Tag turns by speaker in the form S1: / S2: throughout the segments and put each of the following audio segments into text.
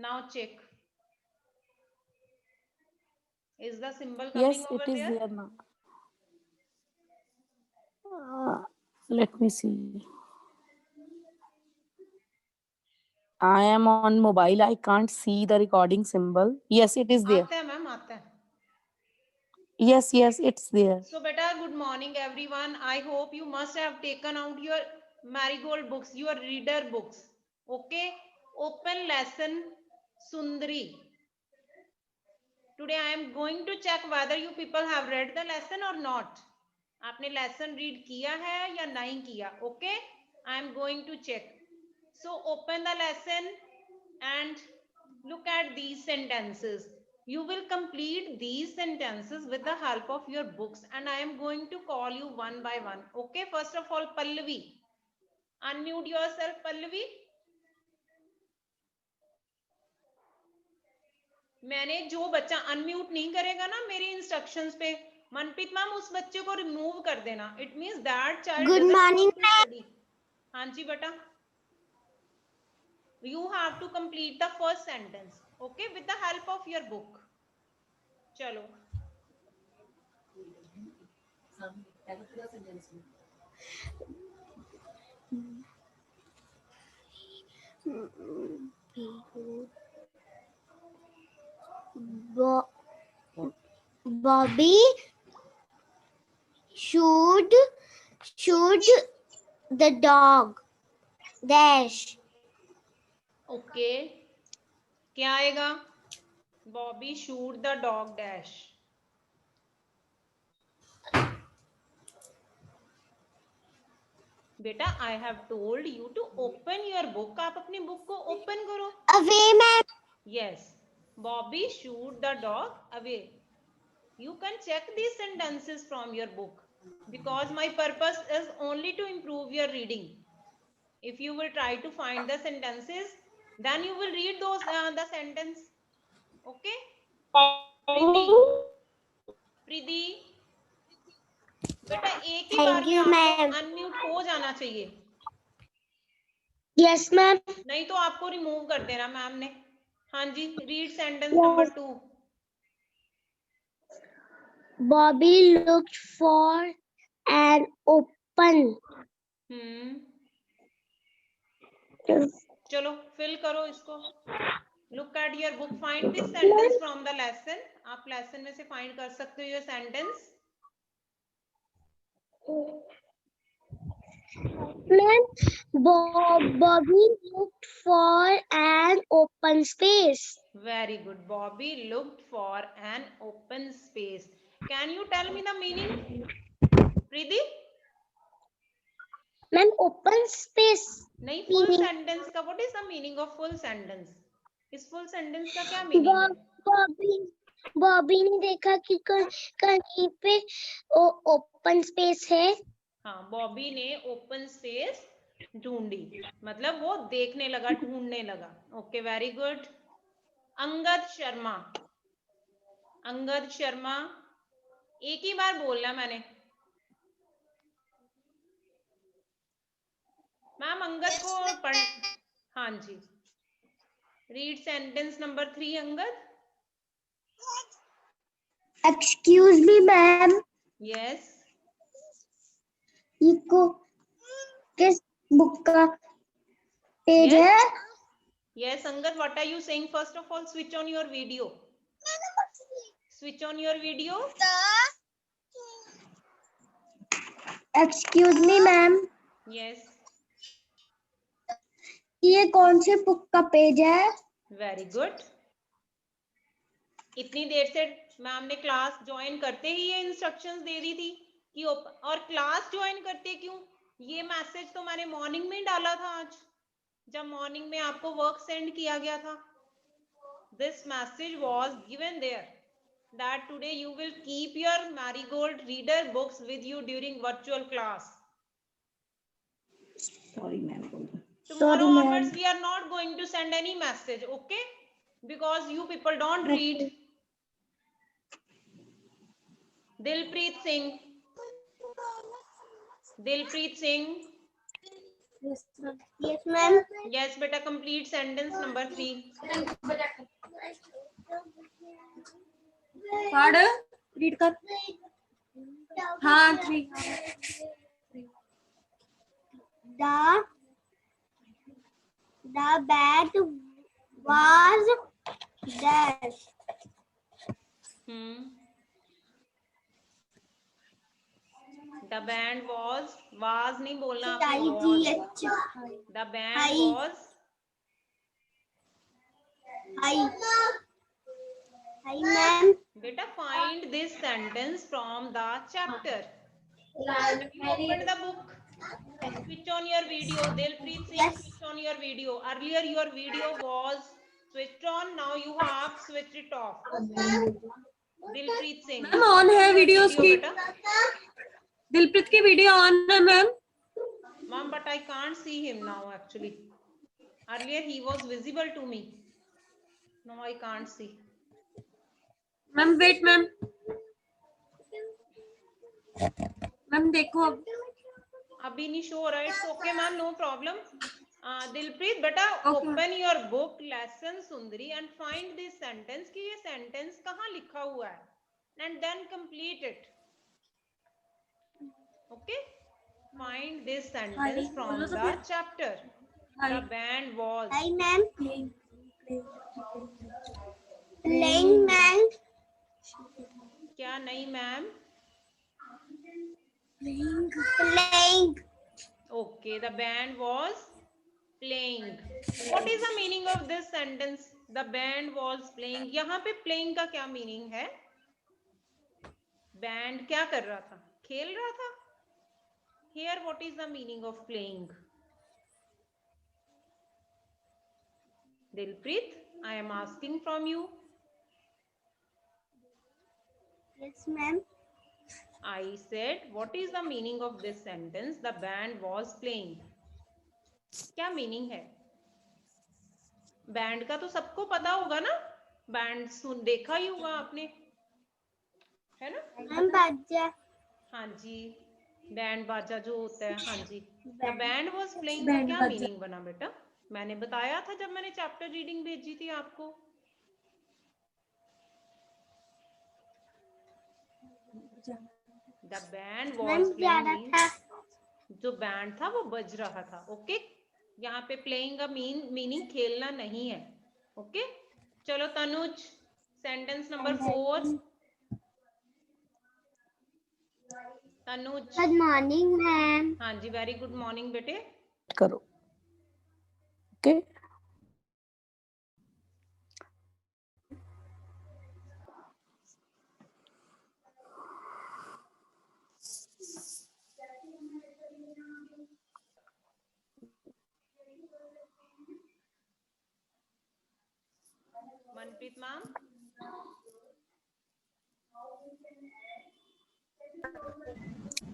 S1: Now check. Is the symbol
S2: Yes,
S1: coming
S2: it
S1: over
S2: is
S1: there?
S2: there now. Let me see. I am on mobile. I can't see the recording symbol. Yes, it is there.
S1: आता है ma'am, आता है.
S2: Yes, it's there.
S1: So beta, good morning everyone. I hope you must have taken out your marigold books, your reader books. Okay, open lesson Sundari. Today I am going to check whether you people have read the lesson or not. आपने lesson read किया है या नहीं किया? Okay, I am going to check. So open the lesson and look at these sentences. You will complete these sentences with the help of your books and I am going to call you one by one. Okay, first of all, Pallavi. Unmute yourself, Pallavi. मैंने जो बच्चा unmute नहीं करेगा ना मेरी instructions पे, Manpreet ma'am उस बच्चे को रिमूव कर देना. It means that child
S3: Good
S1: doesn't
S3: morning,
S1: want to study. हाँ जी बेटा, you have to complete the first sentence, okay, with the help of your book. चलो.
S3: Bobby should the dog dash.
S1: Okay, क्या आएगा? Bobby shoot the dog dash. बेटा I have told you to open your book. आप अपनी book को open करो.
S3: Away, ma'am.
S1: Yes, Bobby shoot the dog away. You can check these sentences from your book because my purpose is only to improve your reading. If you will try to find the sentences, then you will read those the sentence. Okay, Priti. Priti, बेटा एक ही बार
S3: Thank
S1: में
S3: you,
S1: आपको
S3: ma'am.
S1: Unmute हो जाना चाहिए,
S3: Yes, ma'am.
S1: नहीं तो आपको रिमूव कर देना मैम ने. हाँ जी, read sentence
S3: Yes.
S1: Number 2.
S3: Bobby looked for an open.
S1: चलो फिल करो इसको. Look at your book, find this sentence from the lesson. आप लेसन में से फाइंड कर सकते हो ये sentence.
S3: Ma'am, Bobby looked for an open space.
S1: Very good. Bobby looked for an open space. Can you tell me the meaning, Priti?
S3: Ma'am, open space.
S1: नहीं, full sentence का what is the meaning of full sentence? इस full sentence का क्या meaning है?
S3: बॉबी ने देखा कि कहीं पे ओपन स्पेस है.
S1: हाँ, बॉबी ने ओपन स्पेस ढूंढी, मतलब वो देखने लगा, ढूंढने लगा. Okay, very good. Angad Sharma. Angad Sharma, एक ही बार बोलना मैंने. मैम अंगद को पढ़. हाँ जी, read sentence number 3 Angad.
S3: Excuse me ma'am.
S1: Yes.
S3: ये किस बुक का पेज है?
S1: Yes, Angad, what are you saying? First of all, switch on your video. Switch on your video.
S3: Excuse me ma'am.
S1: Yes.
S3: ये कौन से बुक का page है?
S1: Very good. इतनी देर से मैम ने क्लास ज्वाइन करते ही ये इंस्ट्रक्शंस दे दी थी कि और क्लास ज्वाइन करते क्यों? ये मैसेज तो मैंने मॉर्निंग में डाला था आज, जब मॉर्निंग में आपको वर्क सेंड किया गया था. This message was given there that today you will keep your marigold reader books with you during virtual class.
S2: Sorry, ma'am.
S1: Tomorrow onwards we are not going to send any message, okay? Because you people don't read. Dilpreet Singh. Dilpreet Singh.
S3: Yes, ma'am.
S1: Yes, beta, complete sentence number 3.
S4: पढ़ read कर हाँ 3
S3: The bat was dash.
S1: The band was नहीं बोलना आपने,
S3: IGH.
S1: The band
S3: Hi.
S1: was
S3: Hi. Hi, ma'am.
S1: beta, find this sentence from the chapter. Have you opened the book? Switch on your video. Dilpreet Singh,
S3: Yes.
S1: switch on your video. Earlier your video was switched on. Now you have switched it off. Dilpreet Singh.
S4: Ma'am on है video
S1: Video,
S4: की
S1: beta.
S4: Dilpreet की video on है ma'am
S1: Ma'am, but I can't see him now actually. Earlier he was visible to me. Now I can't see.
S4: Ma'am wait ma'am ma'am देखो अब
S1: अभी नहीं show हो रहा है. It's okay, ma'am. No problem. Dilpreet, beta,
S4: Okay.
S1: open your book lesson Sundari and find this sentence कि ये sentence कहाँ लिखा हुआ है, and then complete it. Okay. Find this sentence from the chapter. The band was.
S3: Hi, ma'am. Playing, ma'am.
S1: क्या नहीं ma'am?
S3: Playing.
S1: Okay, the band was playing. What is the meaning of this sentence? The band was playing. यहाँ पे playing का क्या meaning है? Band क्या कर रहा था? खेल रहा था? Here, what is the meaning of playing? Dilpreet, I am asking from you.
S3: Yes, ma'am.
S1: I said, what is the meaning of this sentence? The band was playing. क्या मीनिंग है? बैंड का तो सबको पता होगा ना, बैंड सुन देखा ही होगा आपने, है ना?
S3: Ma'am, बाजा.
S1: हाँ जी, बैंड बाजा जो होता है. हाँ जी. द बैंड वाज प्लेइंग का
S4: बैंड
S1: क्या
S4: बाजा.
S1: मीनिंग बना बेटा? मैंने बताया था जब मैंने चैप्टर रीडिंग भेजी थी आपको. द बैंड
S3: Ma'am,
S1: वाज
S3: जा रहा
S1: प्लेइंग,
S3: था.
S1: जो बैंड था वो बज रहा था. ओके, यहाँ पे प्लेइंग का मीनिंग खेलना नहीं है. ओके, चलो Tanuj, sentence number 4. Tanuj.
S3: Good morning, ma'am.
S1: हाँ जी, वेरी गुड मॉर्निंग बेटे.
S2: करो. Okay.
S1: Manpreet ma'am.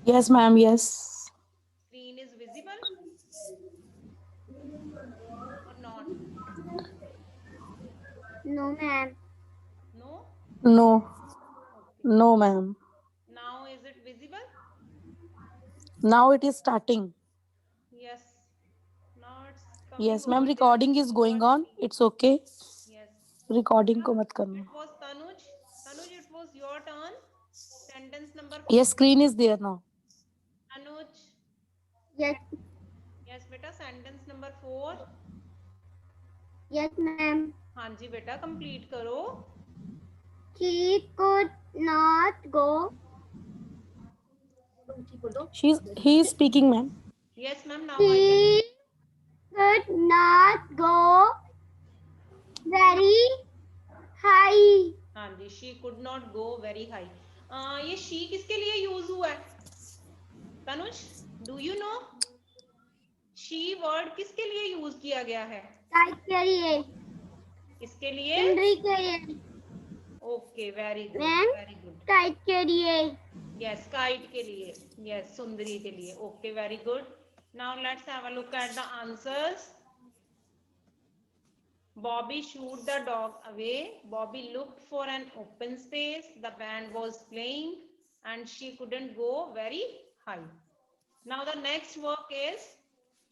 S2: Yes, ma'am. Yes.
S1: Screen is visible or not?
S3: No, ma'am.
S1: No?
S2: No.
S1: Okay.
S2: No, ma'am.
S1: Now is it visible?
S2: Now it is starting.
S1: Yes. Now it's coming.
S2: Yes, ma'am.
S1: over there.
S2: Recording is going on. It's okay.
S1: Yes.
S2: Recording को मत करना.
S1: It was Tanuj. Tanuj, it was your turn. Sentence number 4.
S2: Yes, screen is there now.
S1: Tanuj.
S3: Yes,
S1: Yes, beta. Sentence number 4.
S3: yes, ma'am.
S1: हाँ जी बेटा, complete करो.
S3: He could not go.
S2: He is speaking, ma'am.
S1: Yes, ma'am. Now I can.
S3: He could not go very high.
S1: हाँ जी, she could not go very high. ये she किसके लिए use हुआ है? Tanuj, do you know? she word किसके लिए use किया गया है?
S3: Kite के लिए.
S1: किसके लिए?
S3: Sundari के लिए.
S1: Okay, very good,
S3: Ma'am?
S1: Very good.
S3: Kite के लिए.
S1: यस, काइट के लिए. यस, सुंदरी के लिए. Okay, very good. Now let's have a look at the answers. Bobby shooed the dog away. Bobby looked for an open space. The band was playing and she couldn't go very high. Now the next work is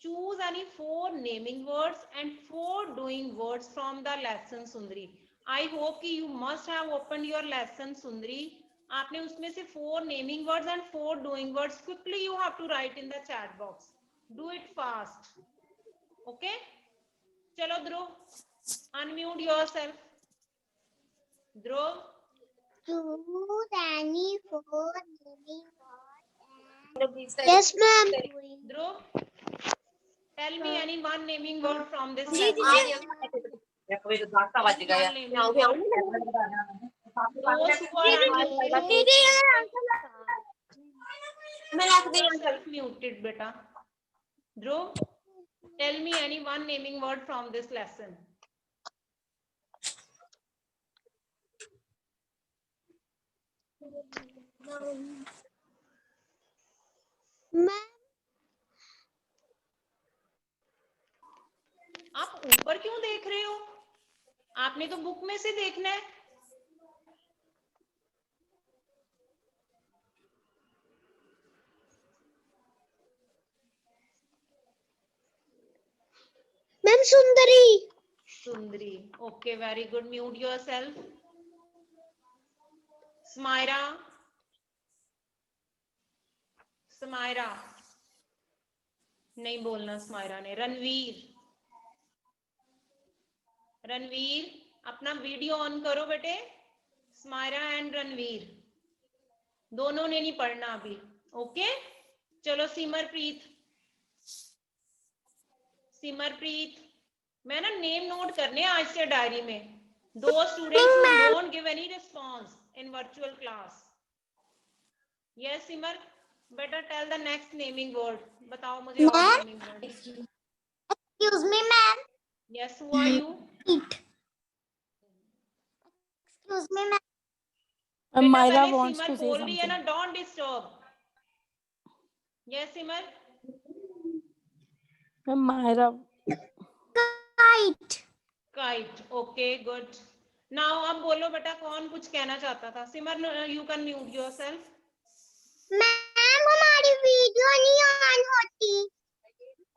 S1: choose any 4 naming words and 4 doing words from the lesson Sundari. I hope कि you must have opened your lesson Sundari. आपने उसमें से 4 naming words and 4 doing words quickly you have to write in the chat box. Do it fast. Okay? चलो ध्रुव, unmute yourself. Dhruv,
S3: Choose any 4 naming words. Yes, ma'am.
S1: Dhruv, tell me any one naming word from this
S3: ji,
S1: lesson.
S3: Ji,
S1: Those who are self-muted, beta. Dhruv, tell me any one naming word from this lesson.
S3: Ma'am,
S1: आप ऊपर क्यों देख रहे हो? आपने तो book में से देखना है.
S3: ma'am, Sundari.
S1: Sundari. Okay, very good. Mute yourself. Smaira. Smaira. नहीं बोलना स्मायरा ने. रणवीर. रणवीर, अपना वीडियो ऑन करो बेटे. स्मायरा एंड रणवीर दोनों ने नहीं पढ़ना अभी. ओके, चलो सिमरप्रीत. सिमरप्रीत, मैं ना नेम नोट करने आज से डायरी में. दो students who don't give any response in virtual class. Yes Simar, better tell the next naming word. बताओ मुझे और
S3: Ma'am?
S1: naming word.
S3: Excuse me, ma'am.
S1: Yes, who are you?
S3: Excuse me, ma'am.
S1: बेटा
S2: Myra
S1: पहले
S2: wants
S1: Simar
S2: to say
S1: बोल रही है
S2: something.
S1: ना, don't disturb. Yes Simar.
S2: Myra,
S3: Kite.
S1: Kite. Okay, good. Now अब बोलो बेटा, कौन कुछ कहना चाहता था? सिमर, you can mute yourself.
S3: Ma'am हमारी वीडियो नहीं ऑन होती.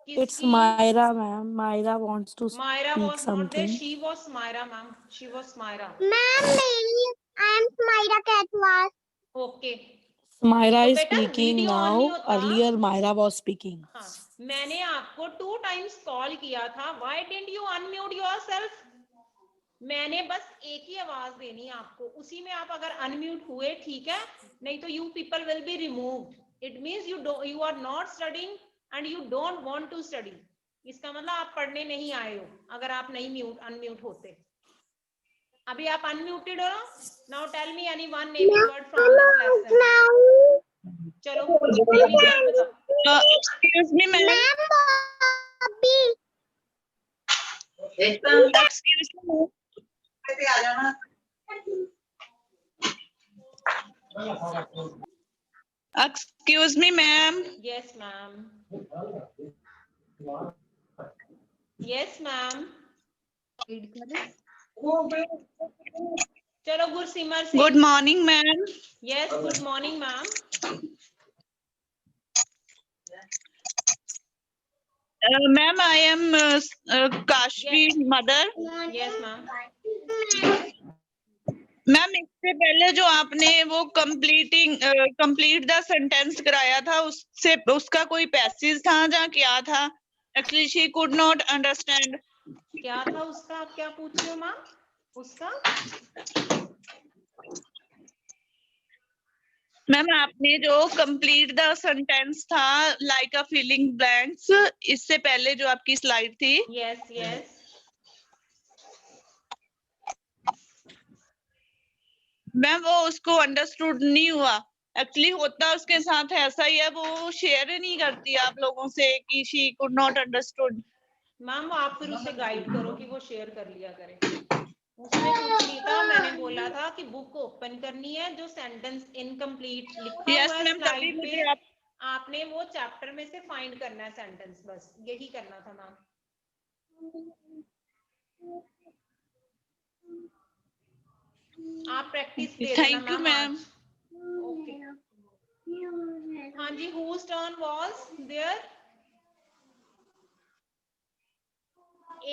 S2: it's
S1: किसकी?
S2: Myra, ma'am. Myra wants to
S1: Myra
S2: speak
S1: was not there.
S2: something.
S1: She was Myra, ma'am. She was Myra.
S3: Ma'am मेरी आई एम स्माइरा कैटवास.
S1: Okay.
S2: Myra
S1: तो
S2: is
S1: बेटा
S2: speaking
S1: video on नहीं
S2: now.
S1: होता.
S2: Earlier, Myra was speaking.
S1: हाँ, मैंने आपको 2 times call किया था. Why didn't you unmute yourself? मैंने बस एक ही आवाज देनी है आपको. उसी में आप अगर अनम्यूट हुए ठीक है, नहीं तो you people will be removed. It means you are not studying and you don't want to study. इसका मतलब आप पढ़ने नहीं आए हो अगर आप नहीं अनम्यूट होते. अभी आप अनम्यूटेड हो. Now tell me any one naming word from this lesson. चलो नेमिंग वर्ड बताओ.
S5: Excuse me, ma'am.
S3: Ma'am Bobby.
S5: Excuse me. Excuse me, ma'am.
S1: Yes, ma'am. Yes, ma'am. चलो गुरसिमर से.
S5: Good morning, ma'am.
S1: Yes, good morning, ma'am.
S5: Ma'am, I am Kashvi's mother.
S1: Yes, ma'am.
S5: Ma'am इससे पहले जो आपने वो complete the sentence कराया था उससे उसका कोई पैसेज था या क्या था? Actually she could not understand.
S1: क्या था उसका? आप क्या पूछ रहे हो माँ? उसका
S5: मैम आपने जो कंप्लीट द सेंटेंस था लाइक अ फिलिंग ब्लैंक्स, इससे पहले जो आपकी स्लाइड थी.
S1: Yes yes.
S5: मैम वो उसको अंडरस्टूड नहीं हुआ. एक्चुअली होता उसके साथ ऐसा ही है, वो शेयर ही नहीं करती आप लोगों से कि she could not understood.
S1: Ma'am आप फिर उसे गाइड करो कि वो शेयर कर लिया करे. उसमें कुछ नहीं था. मैंने बोला था कि बुक ओपन करनी है, जो सेंटेंस इनकम्प्लीट लिखा
S5: यस
S1: हुआ है
S5: मैम, तभी
S1: स्लाइड
S5: मुझे
S1: पे, आपने वो चैप्टर में से फाइंड करना है सेंटेंस. बस यही करना था मैम. आप प्रैक्टिस दे देना
S5: थैंक यू मैम.
S1: ओके. हाँ जी, whose turn was there?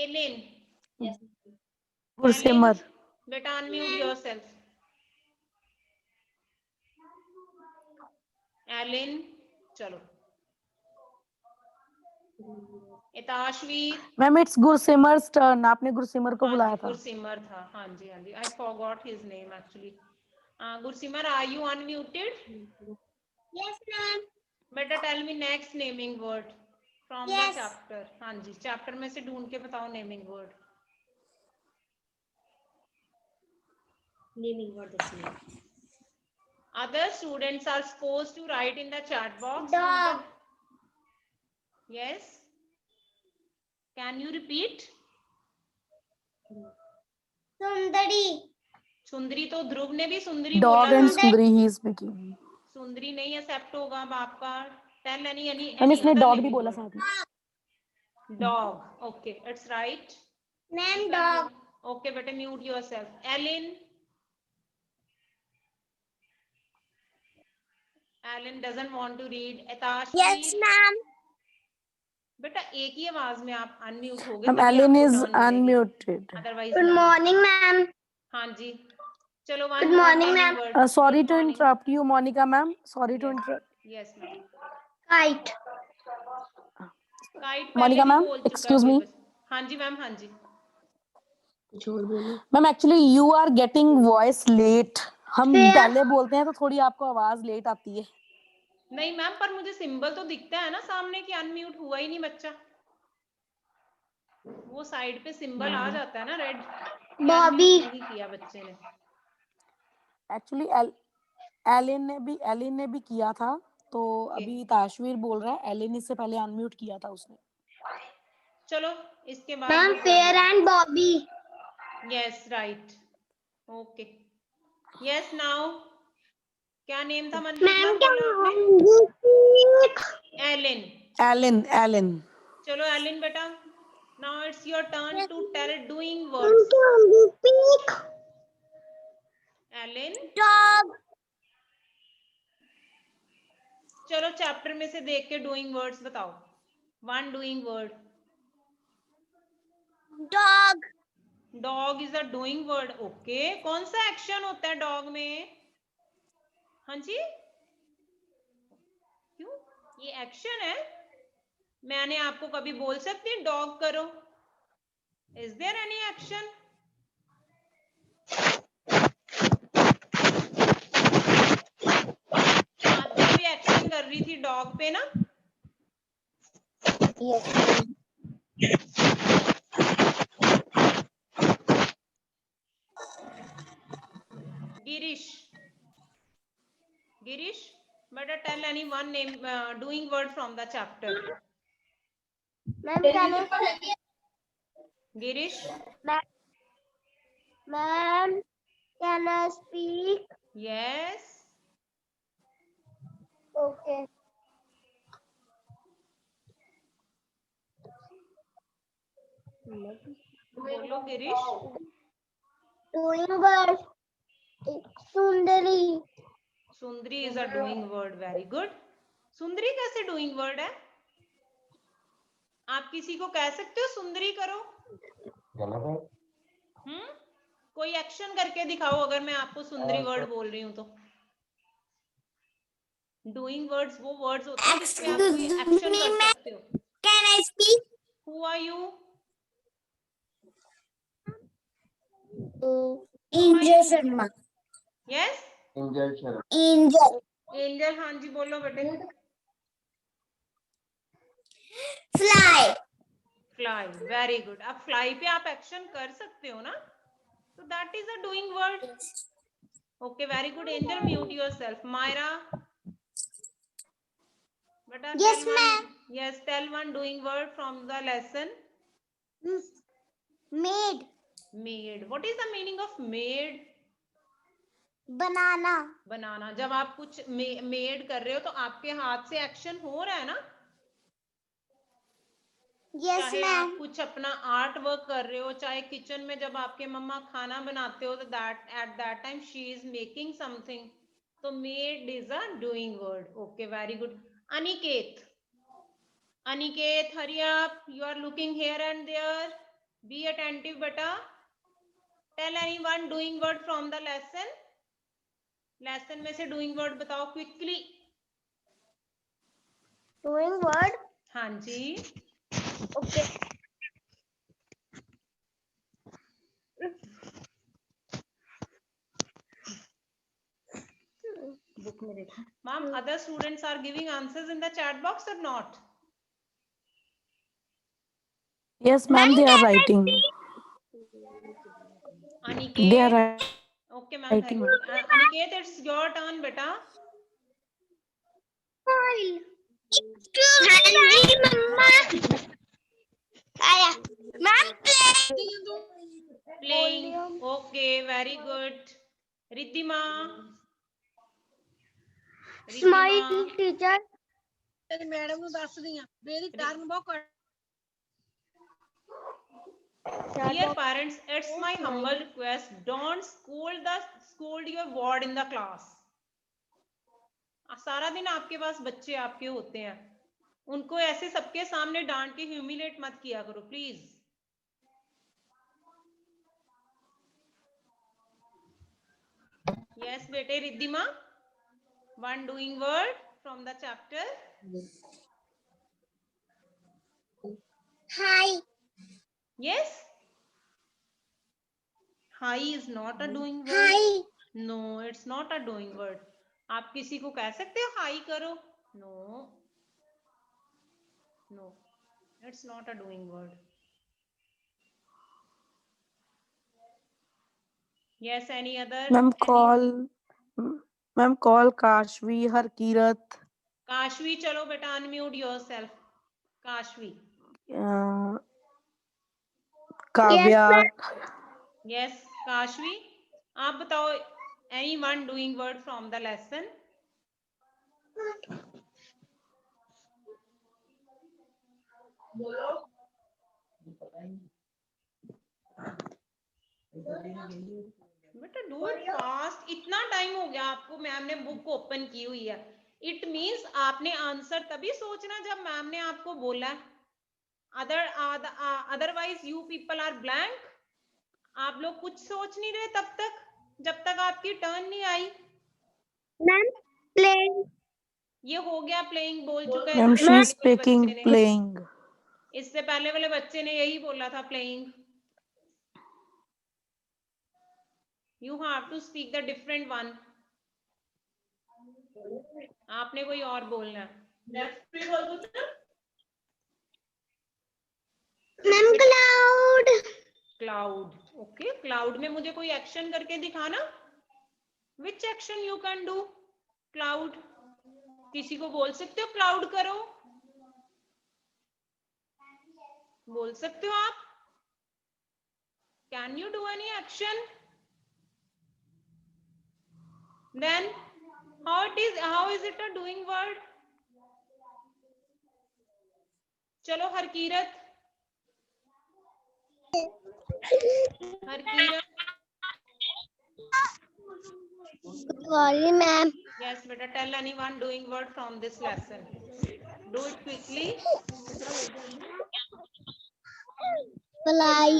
S1: Ellen.
S2: Gursimar.
S1: बेटा unmute yourself. Ellen, चलो. Itashveer.
S2: Ma'am it's Gursimar's turn. आपने गुरसिमर को
S1: हाँ
S2: बुलाया
S1: जी,
S2: था.
S1: गुरसिमर था. हाँ जी, हाँ जी. I forgot his name actually. Gursimar, are you unmuted?
S3: Yes, ma'am.
S1: बेटा tell me next naming word from the
S3: Yes.
S1: chapter. हाँ जी, chapter में से ढूंढ के बताओ naming word.
S3: Naming word this name.
S1: Other students are supposed to write in the chat box.
S3: Dog.
S1: Yes. Can you repeat?
S3: Sundari.
S1: सुंदरी तो ध्रुव ने भी सुंदरी
S2: Dog
S1: बोला
S2: and
S1: था.
S2: Sundari he is speaking.
S1: सुंदरी नहीं एक्सेप्ट होगा अब आपका. Tell any
S2: मैम इसने
S1: other
S2: dog भी
S1: naming
S2: बोला
S1: word.
S2: साथ में.
S1: Dog. Okay, it's right.
S3: Ma'am,
S1: You can
S3: dog.
S1: mute. Okay, better mute yourself. Ellen. Ellen doesn't want to read. Atash.
S3: Yes, ma'am.
S1: बेटा एक ही आवाज में आप अनम्यूट हो गए.
S2: मैम
S1: तभी
S2: Ellen
S1: आपको
S2: is
S1: turn मिलेगी.
S2: unmuted.
S1: Otherwise
S3: Good
S1: नहीं.
S3: morning, ma'am.
S1: हाँ जी. चलो one
S3: Good
S1: more
S3: morning,
S1: naming
S3: ma'am.
S1: word.
S2: Sorry
S1: Good
S2: to
S1: morning.
S2: interrupt you, Monica ma'am. Sorry to
S1: Yes.
S2: interrupt.
S1: Yes, ma'am.
S3: Kite.
S1: Kite
S2: Monica
S1: पहले भी
S2: ma'am,
S1: बोल चुका
S2: excuse
S1: है कोई
S2: me.
S1: बच्चा. हाँ जी मैम. हाँ जी.
S2: Ma'am actually you are getting voice late. हम
S3: Fair.
S2: पहले बोलते हैं तो थोड़ी आपको आवाज लेट आती है.
S1: नहीं मैम, पर मुझे सिंबल तो दिखता है ना सामने कि अनम्यूट हुआ ही नहीं बच्चा. वो साइड पे सिंबल आ जाता है ना रेड.
S3: Bobby.
S1: नहीं किया बच्चे ने.
S2: एक्चुअली एलिन ने भी किया था तो अभी ताशवीर बोल रहा है एलिन इससे पहले अनम्यूट किया था उसने.
S1: चलो इसके बाद.
S3: Ma'am, Fair and Bobby.
S1: Yes right. Okay. Yes now. क्या नेम था मनप्रीत
S3: Ma'am,
S1: मैम बोला आपने?
S3: can you speak?
S1: एलिन.
S2: एलिन
S1: चलो एलिन बेटा. Now it's your turn to tell doing
S3: Ma'am,
S1: words.
S3: can you speak?
S1: एलिन.
S3: Dog.
S1: चलो चैप्टर में से देख के डूइंग वर्ड्स बताओ. One doing word.
S3: Dog.
S1: Dog is a doing word. Okay. कौन सा एक्शन होता है डॉग में? हाँ जी. क्यों? ये एक्शन है. मैंने आपको कभी बोल सकती डॉग करो? Is there any action? आदि भी एक्शन कर रही थी डॉग पे ना.
S3: Yes.
S1: Girish. Girish better tell any one name doing word from the chapter.
S3: Ma'am, can I?
S1: Girish.
S3: Ma'am, can I speak?
S1: yes.
S3: Okay.
S1: बोलो Girish.
S3: Doing word. Sundari.
S1: Sundari is a doing word. Very good. सुंदरी कैसे doing word है? आप किसी को कह सकते हो सुंदरी करो? कोई एक्शन करके दिखाओ अगर मैं आपको सुंदरी वर्ड बोल रही हूं तो. डूइंग वर्ड्स वो वर्ड्स होते हैं जिसपे आप कोई एक्शन कर सकते हो.
S3: Can I speak?
S1: Who are you?
S3: Angel Sharma.
S1: यस.
S3: Angel.
S1: एंजल. हाँ जी बोलो बेटे.
S3: Fly.
S1: फ्लाई. Very good. अब फ्लाई पे आप एक्शन कर सकते हो ना, तो that is a doing word. Okay very good. Angel mute yourself. Myra बेटा.
S3: Yes, ma'am.
S1: Yes, tell one doing word from the lesson.
S3: Made.
S1: Made. What is the meaning of made?
S3: Banana.
S1: बनाना. जब आप कुछ made कर रहे हो तो आपके हाथ से एक्शन हो रहा है ना.
S3: Yes,
S1: चाहे आप
S3: ma'am.
S1: कुछ अपना आर्ट वर्क कर रहे हो, चाहे किचन में जब आपके मम्मा खाना बनाते हो तो that at that time she is making something. तो made is a doing word. Okay very good. Aniket. Aniket, hurry up. You are looking here and there. Be attentive beta. Tell anyone doing word from the lesson. Lesson में से doing word बताओ quickly.
S3: Doing word.
S1: हाँ जी.
S3: Okay.
S1: Book में देखो. Ma'am, other students are giving answers in the chat box or not?
S2: Yes, ma'am, they are writing. They are
S1: Aniket. Okay, ma'am.
S2: writing.
S1: Aniket, it's your turn, beta.
S3: Handy, mama. Aya. Ma'am,
S1: Playing. Okay, very good. Riddhima.
S3: Smile, teacher.
S6: Madam ਨੂੰ ਦੱਸਦੀ ਆ ਮੇਰੀ ਕਾਰਨ ਬਹੁਤ
S1: Dear parents, it's my humble request. Don't scold your word in the class. सारा दिन आपके पास बच्चे आपके होते हैं, उनको ऐसे सबके सामने डांट के ह्यूमिलेट मत किया करो प्लीज. Yes, बेटे Riddhima. One doing word from the chapter.
S3: Hi.
S1: Yes. Hi is not a doing word.
S3: Hi.
S1: No, it's not a doing word. आप किसी को कह सकते हो हाई करो? No. No, it's not a doing word. Yes, any other?
S2: Ma'am, call Kashvi, Harkirat,
S1: Kashvi, चलो बेटा unmute yourself. Kashvi.
S2: Kavya.
S1: Yes, Kashvi. आप बताओ anyone doing word from the lesson? बेटा डू इट फास्ट. इतना टाइम हो गया आपको, मैम ने बुक ओपन की हुई है. इट मींस आपने आंसर तभी सोचना जब मैम ने आपको बोला. Otherwise you people are blank. आप लोग कुछ सोच नहीं रहे तब तक जब तक आपकी टर्न नहीं आई.
S3: Ma'am, playing.
S1: ये हो गया प्लेइंग बोल चुका है.
S2: Ma'am,
S1: इससे
S2: she is
S1: पहले वाले
S2: speaking
S1: बच्चे ने-
S2: playing.
S1: इससे पहले वाले बच्चे ने यही बोला था playing. You have to speak the different one. आपने कोई और बोलना है.
S3: Ma'am, cloud.
S1: Cloud. Okay, cloud में मुझे कोई एक्शन करके दिखाना. विच action you can do? Cloud. किसी को बोल सकते हो क्लाउड करो? बोल सकते हो आप? Can you do any action? Then how is it a doing word? चलो Harkirat.
S3: Sorry, ma'am.
S1: Yes, better tell anyone doing word from this lesson. Do it quickly.
S3: Fly.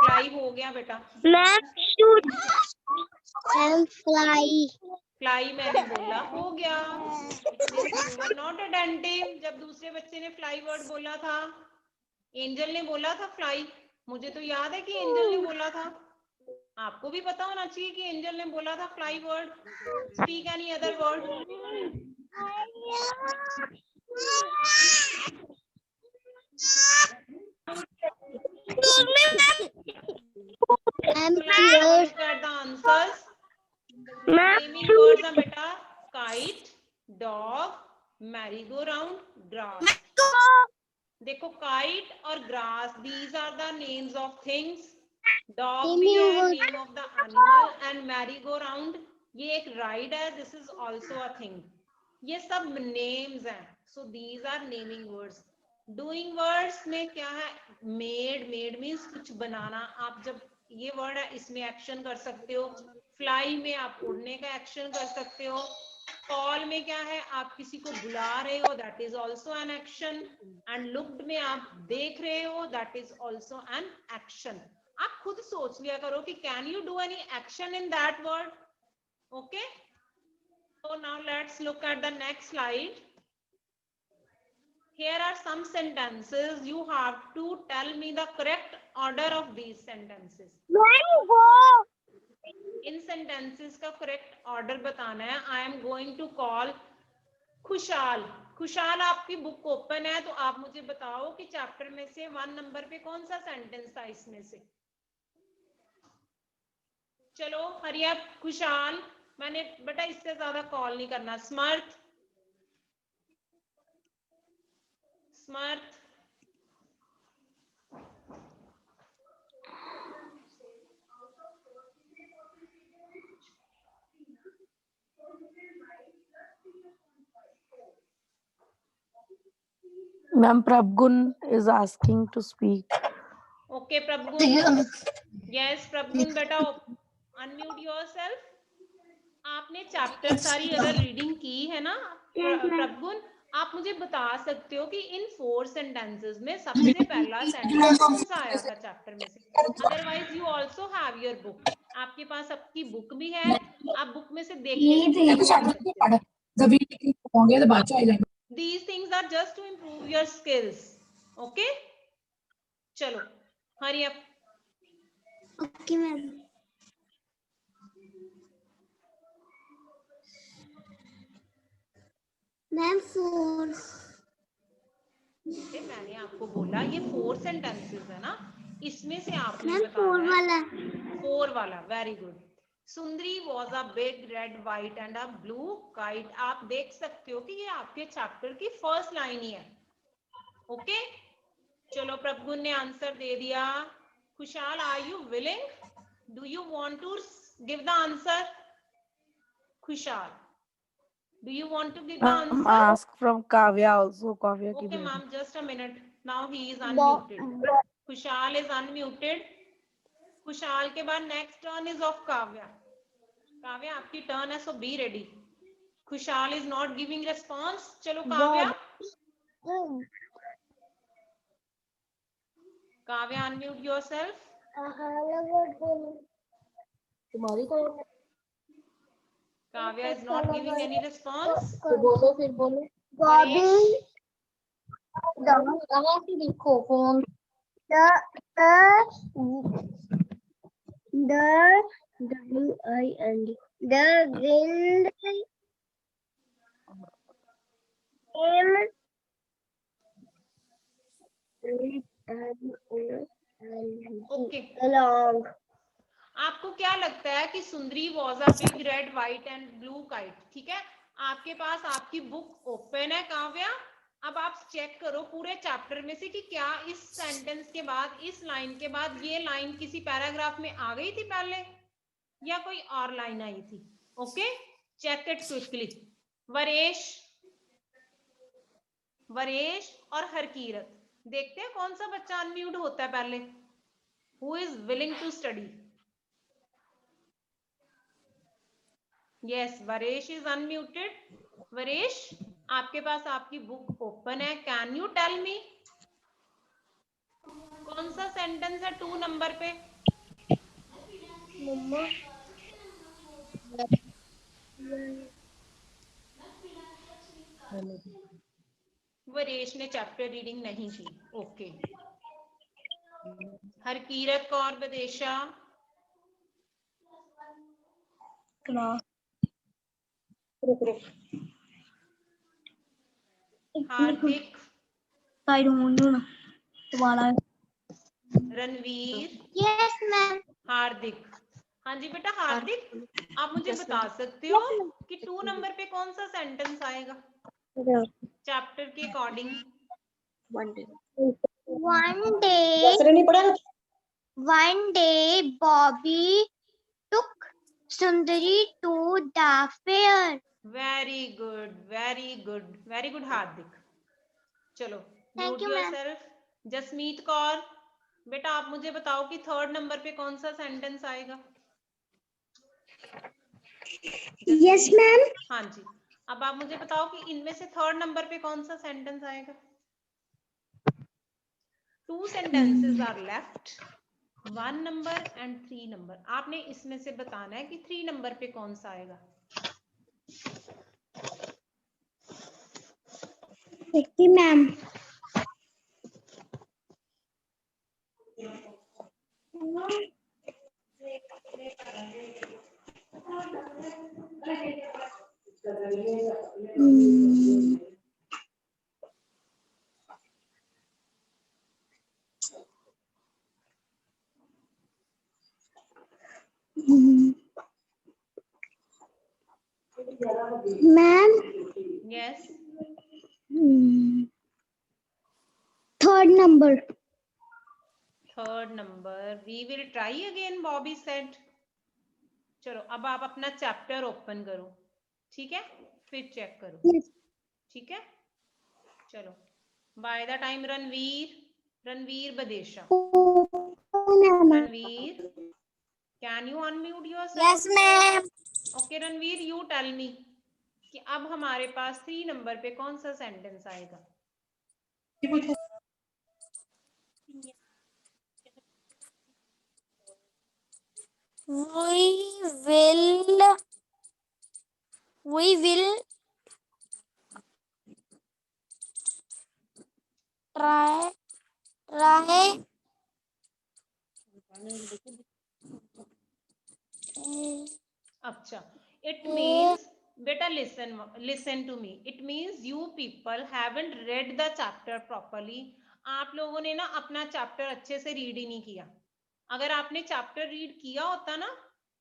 S1: Fly हो गया बेटा.
S3: Ma'am, shoot. Ma'am, fly.
S1: Fly मैंने बोला, हो गया. You were not attentive. जब दूसरे बच्चे ने fly word बोला था, एंजल ने बोला था fly. मुझे तो याद है कि एंजल ने बोला था. आपको भी पता होना चाहिए कि एंजल ने बोला था fly word. Speak any other word.
S3: Ma'am,
S1: Look
S3: cheers.
S1: at the answers.
S3: Ma'am,
S1: Naming words are beta kite, dog, merry-go-round, grass. देखो kite और grass, these are the names of things. Dog भी है, name of the animal, and merry-go-round ये एक ride है. This is also a thing. ये सब names हैं. So these are naming words. Doing words में क्या है? Made means कुछ बनाना. आप जब ये word है इसमें एक्शन कर सकते हो. फ्लाई में आप उड़ने का एक्शन कर सकते हो. कॉल में क्या है, आप किसी को बुला रहे हो, that is also an action. And looked में आप देख रहे हो, that is also an action. आप खुद सोच लिया करो कि can you do any action in that word. Okay, so now let's look at the next slide. Here are some sentences. You have to tell me the correct order of these sentences. In sentences का correct order बताना है। I am going to call Khushal. Khushal, आपकी book open है, तो आप मुझे बताओ कि चैप्टर में से 1 नंबर पे कौन सा सेंटेंस था इसमें से। चलो हरी अप खुशाल, मैंने बेटा इससे ज्यादा कॉल नहीं करना। Samarth, Samarth,
S2: Ma'am, Prabgun is asking to speak.
S1: Okay Prabhgun, yes Prabhgun बेटा अनम्यूट योरसेल्फ। आपने चैप्टर सारी अगर रीडिंग की है ना प्रभगुन, आप मुझे बता सकते हो कि इन 4 सेंटेंसेस में सबसे पहला सेंटेंस कौन सा आया था चैप्टर में से। Otherwise you also have your book, आपके पास आपकी बुक भी है, आप बुक में से देख के these things are just to improve your skills. Okay, चलो hurry up.
S3: Okay ma'am. Ma'am 4।
S1: मैंने आपको बोला ये 4 सेंटेंसेस है ना, इसमें से आपने
S3: मैम 4
S1: बताना है
S3: वाला।
S1: 4 वाला। Very good. Sundari was a big red white and a blue kite. आप देख सकते हो कि ये आपके चैप्टर की फर्स्ट लाइन ही है। ओके, चलो प्रभगुन ने आंसर दे दिया। Khushal, are you willing? Do you want to give the answer? Khushal, do you want to give the answer?
S2: Ask from Kavya also. Kavya ki
S1: Okay
S2: baby.
S1: ma'am, just a minute. Now he is unmuted. Kushal is unmuted. Kushal के बाद next turn is of Kavya. Kavya आपकी turn है, so be ready. Kushal is not giving response. चलो Kavya, Kavya unmute yourself.
S3: तुम्हारी तो
S1: Kavya is not giving any response.
S3: बोलो, फिर बोलो।
S1: Paresh,
S3: कहाँ से देखो phone? The WIND, the wind
S1: okay.
S3: along.
S1: आपको क्या लगता है कि सुंदरी was a big red white and blue kite? ठीक है, आपके पास आपकी बुक ओपन है काव्या। अब आप चेक करो पूरे चैप्टर में से कि क्या इस सेंटेंस के बाद, इस लाइन के बाद ये लाइन किसी पैराग्राफ में आ गई थी पहले या कोई और लाइन आई थी। Okay, check it quickly. Varesh, Varesh और हरकीरत, देखते हैं कौन सा बच्चा अनम्यूट होता है पहले। Who is willing to study? Yes, Varesh is unmuted. Varesh, आपके पास आपकी बुक ओपन है, कैन यू टेल मी कौन सा सेंटेंस है 2 नंबर पे?
S3: मम्मा
S1: वरेश ने चैप्टर रीडिंग नहीं की। ओके, हरकीरत कौर बदेशा, हार्दिक, रणवीर,
S3: यस मैम।
S1: हार्दिक। हाँ जी बेटा हार्दिक, आप मुझे बता सकते हो कि 2 नंबर पे कौन सा सेंटेंस आएगा चैप्टर के according?
S3: One day Bobby took Sundari to the fair.
S1: Very good, very good, very good Hardik. चलो
S3: Thank
S1: mute
S3: you, ma'am.
S1: Yourself. Jasmeet Kaur, बेटा आप मुझे बताओ कि 3rd नंबर पे कौन सा सेंटेंस आएगा?
S3: Yes, ma'am.
S1: हाँ जी, अब आप मुझे बताओ कि इनमें से थर्ड नंबर पे कौन सा सेंटेंस आएगा? 2 sentences are left, 1 number and 3 number. आपने इसमें से बताना है कि 3 नंबर पे कौन सा आएगा.
S3: देखिए ma'am, ma'am
S1: Yes.
S3: Third number.
S1: Third number. We will try again, Bobby said. चलो अब आप अपना चैप्टर ओपन करो, ठीक है, फिर चेक करो, ठीक है. चलो, by the time Ranveer Badesha. Ranveer, can you unmute yourself?
S3: Yes, ma'am.
S1: Okay, Ranveer, you tell me कि अब हमारे पास 3 नंबर पे कौन सा सेंटेंस आएगा?
S3: We will try
S1: अच्छा, it means, बेटा listen to me. It means you people haven't read the chapter properly. आप लोगों ने ना अपना चैप्टर अच्छे से रीड ही नहीं किया. अगर आपने चैप्टर रीड किया होता ना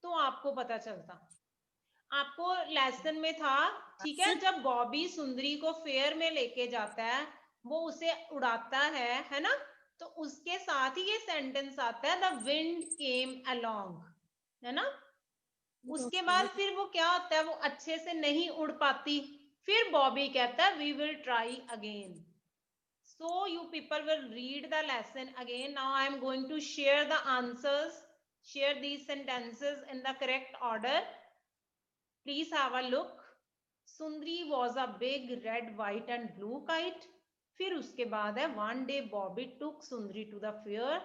S1: तो आपको पता चलता. आपको लेसन में था, ठीक है, जब बॉबी सुंदरी को फेयर में लेके जाता है, वो उसे उड़ाता है ना, तो उसके साथ ही ये सेंटेंस आता है, द विंड केम अलोंग, है ना. उसके बाद फिर वो क्या होता है, वो अच्छे से नहीं उड़ पाती, फिर बॉबी कहता है we will try again. So you people will read the lesson again. Now I am going to share the answers, share these sentences in the correct order. Please have a look. Sundri was a big red, white and blue kite. फिर उसके बाद है one day Bobby took Sundri to the fair.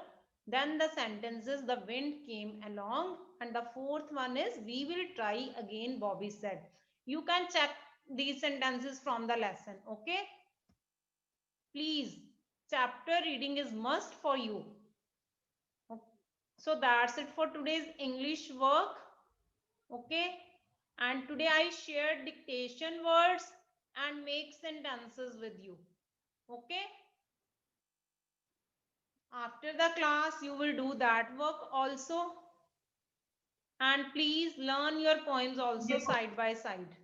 S1: Then the sentences the wind came along, and the fourth one is we will try again, Bobby said. You can check these sentences from the lesson, okay? Please, chapter reading is must for you. So that's it for today's English work, okay? And today I shared dictation words and make sentences with you, okay? After the class you will do that work also, and please learn your poems also side by side.